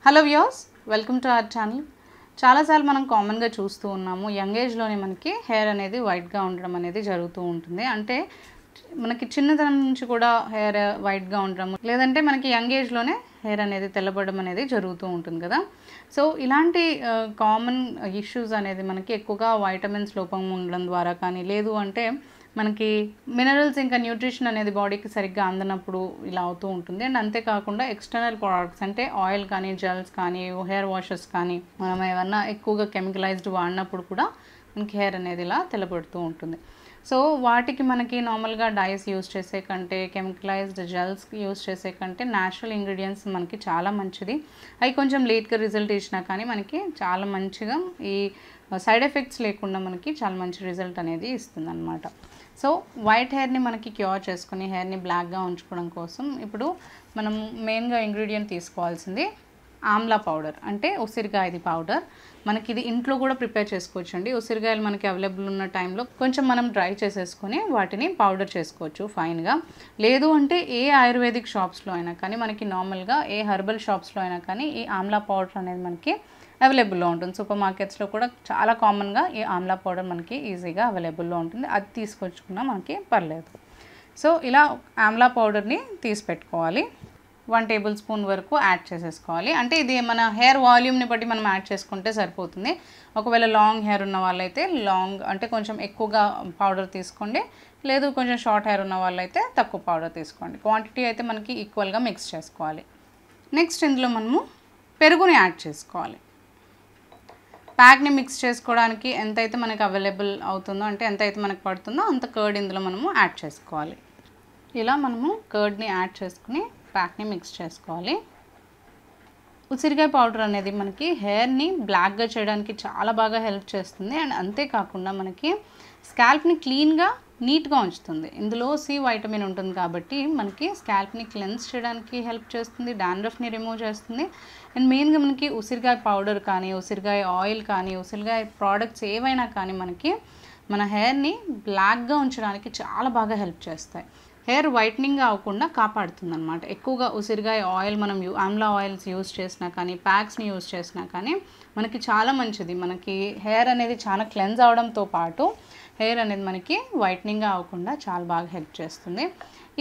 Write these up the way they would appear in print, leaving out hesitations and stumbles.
Hello viewers, welcome to our channel. చాలాసార్లు మనం కామన్గా చూస్తూ ఉన్నాము, యంగ్ ఏజ్లోనే మనకి హెయిర్ అనేది వైట్గా ఉండడం అనేది జరుగుతూ ఉంటుంది. అంటే మనకి చిన్నతనం నుంచి కూడా హెయిర్ వైట్గా ఉండడం, లేదంటే మనకి యంగ్ ఏజ్లోనే హెయిర్ అనేది తెల్లబడడం అనేది జరుగుతూ ఉంటుంది కదా. సో ఇలాంటి కామన్ ఇష్యూస్ అనేది మనకి ఎక్కువగా వైటమిన్స్ లోపం ఉండడం ద్వారా కానీ, లేదు అంటే మనకి మినరల్స్ ఇంకా న్యూట్రిషన్ అనేది బాడీకి సరిగ్గా అందనప్పుడు ఇలా అవుతూ ఉంటుంది. అండ్ అంతేకాకుండా ఎక్స్టర్నల్ ప్రోడక్ట్స్ అంటే ఆయిల్ కానీ, జెల్స్ కానీ, హెయిర్ వాషెస్ కానీ మనం ఏమన్నా ఎక్కువగా కెమికలైజ్డ్ వాడినప్పుడు కూడా మనకి హెయిర్ అనేది ఇలా తెల్లబడుతూ ఉంటుంది. సో వాటికి మనకి నార్మల్గా డైస్ యూస్ చేసే కంటే, కెమికలైజ్డ్ జెల్స్ యూస్ చేసే కంటే న్యాచురల్ ఇంగ్రీడియంట్స్ మనకి చాలా మంచిది. అవి కొంచెం లేట్గా రిజల్ట్ ఇచ్చినా కానీ మనకి చాలా మంచిగా ఈ సైడ్ ఎఫెక్ట్స్ లేకుండా మనకి చాలా మంచి రిజల్ట్ అనేది ఇస్తుంది అనమాట. సో వైట్ హెయిర్ని మనకి క్యూర్ చేసుకుని హెయిర్ని బ్లాక్గా ఉంచుకోవడం కోసం ఇప్పుడు మనం మెయిన్గా ఇంగ్రీడియంట్ తీసుకోవాల్సింది ఆమ్లా పౌడర్, అంటే ఉసిరికాయది పౌడర్. మనకి ఇది ఇంట్లో కూడా ప్రిపేర్ చేసుకోవచ్చు అండి. ఉసిరికాయలు మనకి అవైలబుల్ ఉన్న టైంలో కొంచెం మనం డ్రై చేసేసుకొని వాటిని పౌడర్ చేసుకోవచ్చు ఫైన్గా. లేదు అంటే ఏ ఆయుర్వేదిక్ షాప్స్లో అయినా కానీ, మనకి నార్మల్గా ఏ హెర్బల్ షాప్స్లో అయినా కానీ ఈ ఆమ్లా పౌడర్ అనేది మనకి అవైలబుల్లో ఉంటుంది. సూపర్ మార్కెట్స్లో కూడా చాలా కామన్గా ఈ ఆమ్లా పౌడర్ మనకి ఈజీగా అవైలబుల్లో ఉంటుంది. అది తీసుకొచ్చుకున్నా మనకి పర్లేదు. సో ఇలా ఆమ్లా పౌడర్ని తీసి పెట్టుకోవాలి. 1 టేబుల్ స్పూన్ వరకు యాడ్ చేసేసుకోవాలి. అంటే ఇది మన హెయిర్ వాల్యూమ్ని బట్టి మనం యాడ్ చేసుకుంటే సరిపోతుంది. ఒకవేళ లాంగ్ హెయిర్ ఉన్న వాళ్ళైతే లాంగ్ అంటే కొంచెం ఎక్కువగా పౌడర్ తీసుకోండి. లేదు కొంచెం షార్ట్ హెయిర్ ఉన్న వాళ్ళైతే తక్కువ పౌడర్ తీసుకోండి. క్వాంటిటీ అయితే మనకి ఈక్వల్గా మిక్స్ చేసుకోవాలి. నెక్స్ట్ ఇందులో మనము పెరుగుని యాడ్ చేసుకోవాలి. ప్యాక్ని మిక్స్ చేసుకోవడానికి ఎంతైతే మనకు అవైలబుల్ అవుతుందో, అంటే ఎంతైతే మనకు పడుతుందో అంత కర్డ్ ఇందులో మనము యాడ్ చేసుకోవాలి. ఇలా మనము కర్డ్ని యాడ్ చేసుకుని ప్యాక్ని మిక్స్ చేసుకోవాలి. ఉసిరికాయ పౌడర్ అనేది మనకి హెయిర్ని బ్లాక్గా చేయడానికి చాలా బాగా హెల్ప్ చేస్తుంది. అండ్ అంతేకాకుండా మనకి స్కాల్ప్ని క్లీన్గా నీట్గా ఉంచుతుంది. ఇందులో సి వైటమిన్ ఉంటుంది కాబట్టి మనకి స్కాల్ప్ని క్లెన్స్ చేయడానికి హెల్ప్ చేస్తుంది, డాండ్రఫ్ని రిమూవ్ చేస్తుంది. అండ్ మెయిన్గా మనకి ఉసిరికాయ పౌడర్ కానీ, ఉసిరికాయ ఆయిల్ కానీ, ఉసిరికాయ ప్రోడక్ట్స్ ఏవైనా కానీ మనకి మన హెయిర్ని బ్లాక్గా ఉంచడానికి చాలా బాగా హెల్ప్ చేస్తాయి. హెయిర్ వైట్నింగ్ అవ్వకుండా కాపాడుతుంది అనమాట. ఎక్కువగా ఉసిరికాయ ఆయిల్ మనం ఆమ్లా ఆయిల్స్ యూస్ చేసినా కానీ, ప్యాక్స్ని యూస్ చేసినా కానీ మనకి చాలా మంచిది. మనకి హెయిర్ అనేది చాలా క్లెన్స్ అవడంతో పాటు హెయిర్ అనేది మనకి వైట్నింగ్ అవ్వకుండా చాలా బాగా హెల్ప్ చేస్తుంది.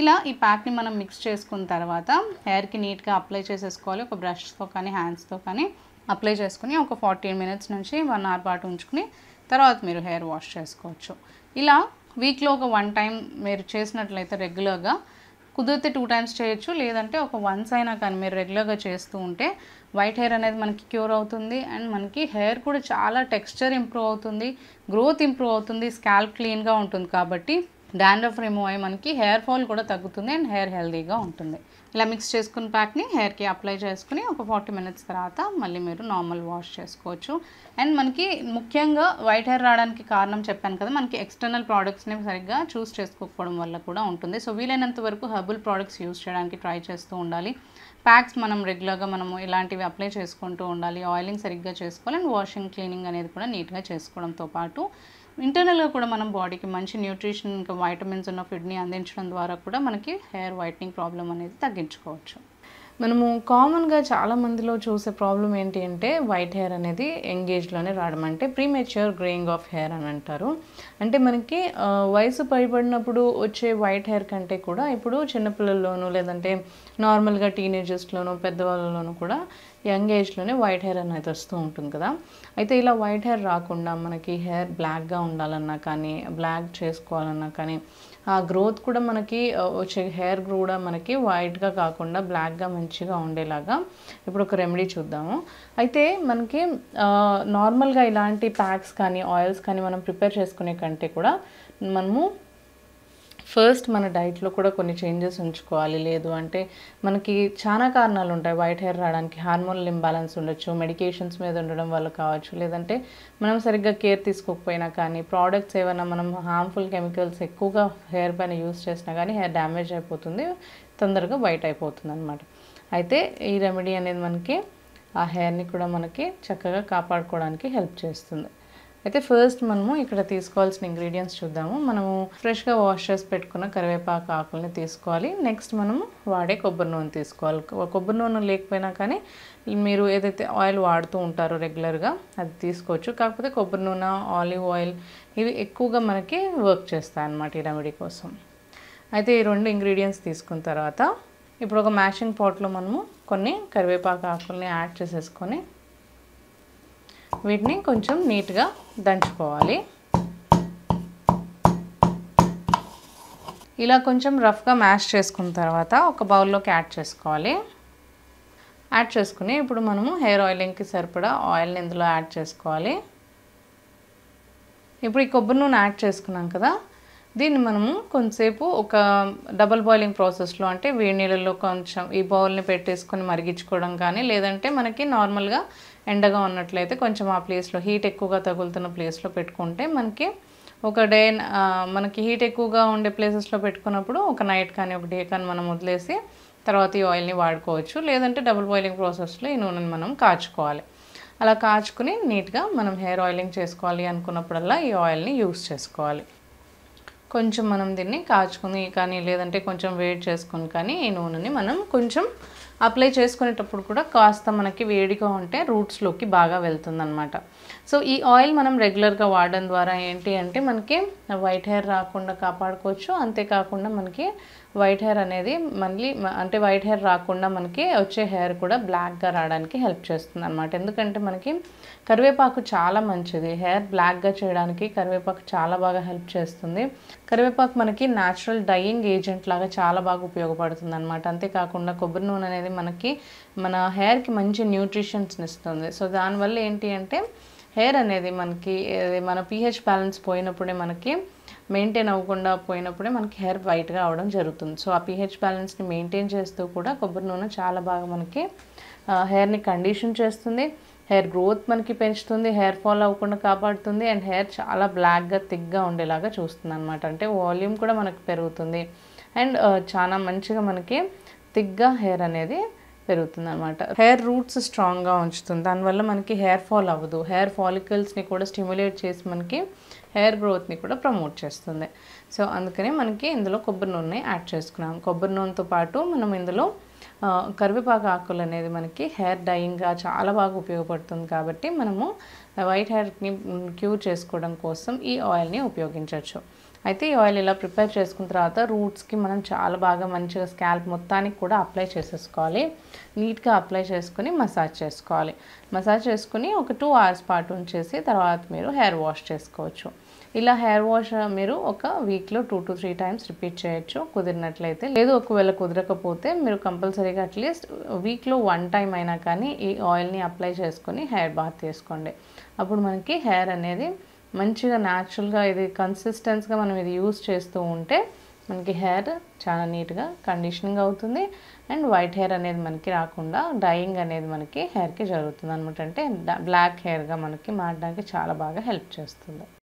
ఇలా ఈ ప్యాక్ని మనం మిక్స్ చేసుకున్న తర్వాత హెయిర్కి నీట్గా అప్లై చేసేసుకోవాలి. ఒక బ్రష్తో కానీ, హ్యాండ్స్తో కానీ అప్లై చేసుకుని ఒక 40 మినిట్స్ నుంచి 1 అవర్ పాటు ఉంచుకుని తర్వాత మీరు హెయిర్ వాష్ చేసుకోవచ్చు. ఇలా వీక్లో ఒక 1 టైం మీరు చేసినట్లయితే రెగ్యులర్గా, కుదిరితే 2 టైమ్స్ చేయొచ్చు, లేదంటే ఒక వన్స్ అయినా కానీ మీరు రెగ్యులర్గా చేస్తూ ఉంటే వైట్ హెయిర్ అనేది మనకి క్యూర్ అవుతుంది. అండ్ మనకి హెయిర్ కూడా చాలా టెక్స్చర్ ఇంప్రూవ్ అవుతుంది, గ్రోత్ ఇంప్రూవ్ అవుతుంది, స్కాల్ప్ క్లీన్గా ఉంటుంది కాబట్టి డాండ్రఫ్ రిమూవ్ అయ్యి మనకి హెయిర్ ఫాల్ కూడా తగ్గుతుంది అండ్ హెయిర్ హెల్తీగా ఉంటుంది. ఇలా మిక్స్ చేసుకున్న ప్యాక్ని హెయిర్కి అప్లై చేసుకుని ఒక 40 మినిట్స్ తర్వాత మళ్ళీ మీరు నార్మల్ వాష్ చేసుకోవచ్చు. అండ్ మనకి ముఖ్యంగా వైట్ హెయిర్ రావడానికి కారణం చెప్పాను కదా, మనకి ఎక్స్టర్నల్ ప్రోడక్ట్స్ని సరిగ్గా చూస్ చేసుకోకపోవడం వల్ల కూడా ఉంటుంది. సో వీలైనంత వరకు హెర్బల్ ప్రోడక్ట్స్ యూస్ చేయడానికి ట్రై చేస్తూ ఉండాలి. ప్యాక్స్ మనం రెగ్యులర్గా మనము ఇలాంటివి అప్లై చేసుకుంటూ ఉండాలి. ఆయిలింగ్ సరిగ్గా చేసుకోవాలి. అండ్ వాషింగ్, క్లీనింగ్ అనేది కూడా నీట్గా చేసుకోవడంతో పాటు ఇంటర్నల్గా కూడా మనం బాడీకి మంచి న్యూట్రిషన్ ఇంకా వైటమిన్స్ ఉన్న ఫుడ్ని అందించడం ద్వారా కూడా మనకి హెయిర్ వైట్నింగ్ ప్రాబ్లం అనేది తగ్గించుకోవచ్చు. మనము కామన్గా చాలామందిలో చూసే ప్రాబ్లం ఏంటి అంటే వైట్ హెయిర్ అనేది యంగ్ ఏజ్లోనే రావడం, అంటే ప్రీమెచ్యూర్ గ్రేయింగ్ ఆఫ్ హెయిర్ అని అంటారు. అంటే మనకి వయసు పైబడినప్పుడు వచ్చే వైట్ హెయిర్ కంటే కూడా ఇప్పుడు చిన్నపిల్లల్లోనూ, లేదంటే నార్మల్గా టీనేజర్స్లోనూ, పెద్దవాళ్ళలోనూ కూడా యంగ్ ఏజ్లోనే వైట్ హెయిర్ అనేది వస్తూ ఉంటుంది కదా. అయితే ఇలా వైట్ హెయిర్ రాకుండా మనకి హెయిర్ బ్లాక్గా ఉండాలన్నా కానీ, బ్లాక్ చేసుకోవాలన్నా కానీ, ఆ గ్రోత్ కూడా మనకి వచ్చే హెయిర్ కూడా మనకి వైట్గా కాకుండా బ్లాక్గా మంచిగా ఉండేలాగా ఇప్పుడు ఒక రెమెడీ చూద్దాము. అయితే మనకి నార్మల్గా ఇలాంటి ప్యాక్స్ కానీ, ఆయిల్స్ కానీ మనం ప్రిపేర్ చేసుకునే కంటే కూడా మనము ఫస్ట్ మన డైట్లో కూడా కొన్ని చేంజెస్ ఉంచుకోవాలి. లేదు అంటే మనకి చాలా కారణాలు ఉంటాయి వైట్ హెయిర్ రావడానికి. హార్మోనల్ ఇంబ్యాలెన్స్ ఉండొచ్చు, మెడికేషన్స్ మీద ఉండడం వల్ల కావచ్చు, లేదంటే మనం సరిగ్గా కేర్ తీసుకోకపోయినా కానీ, ప్రోడక్ట్స్ ఏమైనా మనం హార్మ్ఫుల్ కెమికల్స్ ఎక్కువగా హెయిర్ పైన యూస్ చేసినా కానీ హెయిర్ డ్యామేజ్ అయిపోతుంది, తొందరగా వైట్ అయిపోతుంది అనమాట. అయితే ఈ రెమెడీ అనేది మనకి ఆ హెయిర్ని కూడా మనకి చక్కగా కాపాడుకోవడానికి హెల్ప్ చేస్తుంది. అయితే ఫస్ట్ మనము ఇక్కడ తీసుకోవాల్సిన ఇంగ్రీడియంట్స్ చూద్దాము. మనము ఫ్రెష్గా వాష్ చేసి పెట్టుకున్న కరివేపాకు ఆకుల్ని తీసుకోవాలి. నెక్స్ట్ మనము వాడే కొబ్బరి నూనె తీసుకోవాలి. కొబ్బరి నూనె లేకపోయినా కానీ మీరు ఏదైతే ఆయిల్ వాడుతూ ఉంటారో రెగ్యులర్గా అది తీసుకోవచ్చు. కాకపోతే కొబ్బరి నూనె, ఆలివ్ ఆయిల్ ఇవి ఎక్కువగా మనకి వర్క్ చేస్తాయి అన్నమాట ఈ రెమెడీ కోసం. అయితే ఈ 2 ఇంగ్రీడియంట్స్ తీసుకున్న తర్వాత ఇప్పుడు ఒక మ్యాషింగ్ పాట్లో మనము కొన్ని కరివేపాకు ఆకుల్ని యాడ్ చేసేసుకొని వీటిని కొంచెం నీట్గా దంచుకోవాలి. ఇలా కొంచెం రఫ్గా మ్యాష్ చేసుకున్న తర్వాత ఒక బౌల్లోకి యాడ్ చేసుకోవాలి. యాడ్ చేసుకుని ఇప్పుడు మనము హెయిర్ ఆయిలింగ్కి సరిపడా ఆయిల్ని ఇందులో యాడ్ చేసుకోవాలి. ఇప్పుడు ఈ కొబ్బరి నూనె యాడ్ చేసుకున్నాం కదా, దీన్ని మనము కొంతసేపు ఒక డబుల్ బాయిలింగ్ ప్రాసెస్లో అంటే వేడి నీళ్ళల్లో కొంచెం ఈ బౌల్ని పెట్టేసుకొని మరిగించుకోవడం కానీ, లేదంటే మనకి నార్మల్గా ఎండగా ఉన్నట్లయితే కొంచెం ఆ ప్లేస్లో హీట్ ఎక్కువగా తగులుతున్న ప్లేస్లో పెట్టుకుంటే మనకి ఒక డే మనకి హీట్ ఎక్కువగా ఉండే ప్లేసెస్లో పెట్టుకున్నప్పుడు ఒక నైట్ కానీ ఒక డే కానీ మనం వదిలేసి తర్వాత ఈ ఆయిల్ని వాడుకోవచ్చు. లేదంటే డబుల్ బాయిలింగ్ ప్రాసెస్లో ఈ నూనెని మనం కాచుకోవాలి. అలా కాచుకుని నీట్గా మనం హెయిర్ ఆయిలింగ్ చేసుకోవాలి అనుకున్నప్పుడల్లా ఈ ఆయిల్ని యూస్ చేసుకోవాలి. కొంచెం మనం దీన్ని కాచుకుని కానీ లేదంటే కొంచెం వేడి చేసుకొని కానీ ఈ నూనెని మనం కొంచెం అప్లై చేసుకునేటప్పుడు కూడా కాస్త మనకి వేడిగా ఉంటే రూట్స్లోకి బాగా వెళ్తుందన్నమాట. సో ఈ ఆయిల్ మనం రెగ్యులర్గా వాడడం ద్వారా ఏంటి అంటే మనకి వైట్ హెయిర్ రాకుండా కాపాడుకోవచ్చు. అంతేకాకుండా మనకి వైట్ హెయిర్ అనేది మళ్ళీ అంటే వైట్ హెయిర్ రాకుండా మనకి వచ్చే హెయిర్ కూడా బ్లాక్గా రావడానికి హెల్ప్ చేస్తుంది అన్నమాట. ఎందుకంటే మనకి కరివేపాకు చాలా మంచిది. హెయిర్ బ్లాక్గా చేయడానికి కరివేపాకు చాలా బాగా హెల్ప్ చేస్తుంది. కరివేపాకు మనకి న్యాచురల్ డైయింగ్ ఏజెంట్ లాగా చాలా బాగా ఉపయోగపడుతుంది అన్నమాట. అంతేకాకుండా కొబ్బరి నూనె అనేది మనకి మన హెయిర్కి మంచి న్యూట్రిషన్స్ని ఇస్తుంది. సో దానివల్ల ఏంటి అంటే హెయిర్ అనేది మనకి మన pH బ్యాలెన్స్ పోయినప్పుడే మనకి మెయింటైన్ అవ్వకుండా పోయినప్పుడే మనకి హెయిర్ వైట్గా అవడం జరుగుతుంది. సో ఆ pH బ్యాలెన్స్ని మెయింటైన్ చేస్తూ కూడా కొబ్బరి నూనె చాలా బాగా మనకి హెయిర్ని కండిషన్ చేస్తుంది. హెయిర్ గ్రోత్ మనకి పెంచుతుంది, హెయిర్ ఫాల్ అవ్వకుండా కాపాడుతుంది, అండ్ హెయిర్ చాలా బ్లాక్గా థిక్గా ఉండేలాగా చూస్తుంది అనమాట. అంటే వాల్యూమ్ కూడా మనకి పెరుగుతుంది అండ్ చాలా మంచిగా మనకి థిక్గా హెయిర్ అనేది పెరుగుతుంది అనమాట. హెయిర్ రూట్స్ స్ట్రాంగ్గా ఉంచుతుంది. దానివల్ల మనకి హెయిర్ ఫాల్ అవ్వదు. హెయిర్ ఫాలికల్స్ని కూడా స్టిమ్యులేట్ చేసి మనకి హెయిర్ గ్రోత్ని కూడా ప్రమోట్ చేస్తుంది. సో అందుకని మనకి ఇందులో కొబ్బరి నూనె యాడ్ చేసుకున్నాం. కొబ్బరి నూనెతో పాటు మనం ఇందులో కరివేపాకు ఆకులు అనేది మనకి హెయిర్ డైయింగ్గా చాలా బాగా ఉపయోగపడుతుంది. కాబట్టి మనము వైట్ హెయిర్ని క్యూర్ చేసుకోవడం కోసం ఈ ఆయిల్ని ఉపయోగించవచ్చు. అయితే ఈ ఆయిల్ ఇలా ప్రిపేర్ చేసుకున్న తర్వాత రూట్స్కి మనం చాలా బాగా మంచిగా స్కాల్ప్ మొత్తానికి కూడా అప్లై చేసేసుకోవాలి. నీట్గా అప్లై చేసుకుని మసాజ్ చేసుకోవాలి. మసాజ్ చేసుకుని ఒక 2 hours పాటు ఉంచేసి తర్వాత మీరు హెయిర్ వాష్ చేసుకోవచ్చు. ఇలా హెయిర్ వాష్ మీరు ఒక వీక్లో 2 to 3 times రిపీట్ చేయొచ్చు కుదిరినట్లయితే. లేదు ఒకవేళ కుదరకపోతే మీరు కంపల్సరీగా అట్లీస్ట్ వీక్లో 1 time అయినా కానీ ఈ ఆయిల్ని అప్లై చేసుకొని హెయిర్ బాత్ చేసుకోండి. అప్పుడు మనకి హెయిర్ అనేది మంచిగా న్యాచురల్గా ఇది కన్సిస్టెన్స్గా మనం ఇది యూస్ చేస్తూ ఉంటే మనకి హెయిర్ చాలా నీట్గా కండిషనింగ్ అవుతుంది అండ్ వైట్ హెయిర్ అనేది మనకి రాకుండా డైయింగ్ అనేది మనకి హెయిర్కి జరుగుతుంది అనమాట. అంటే బ్లాక్ హెయిర్గా మనకి మారడానికి చాలా బాగా హెల్ప్ చేస్తుంది.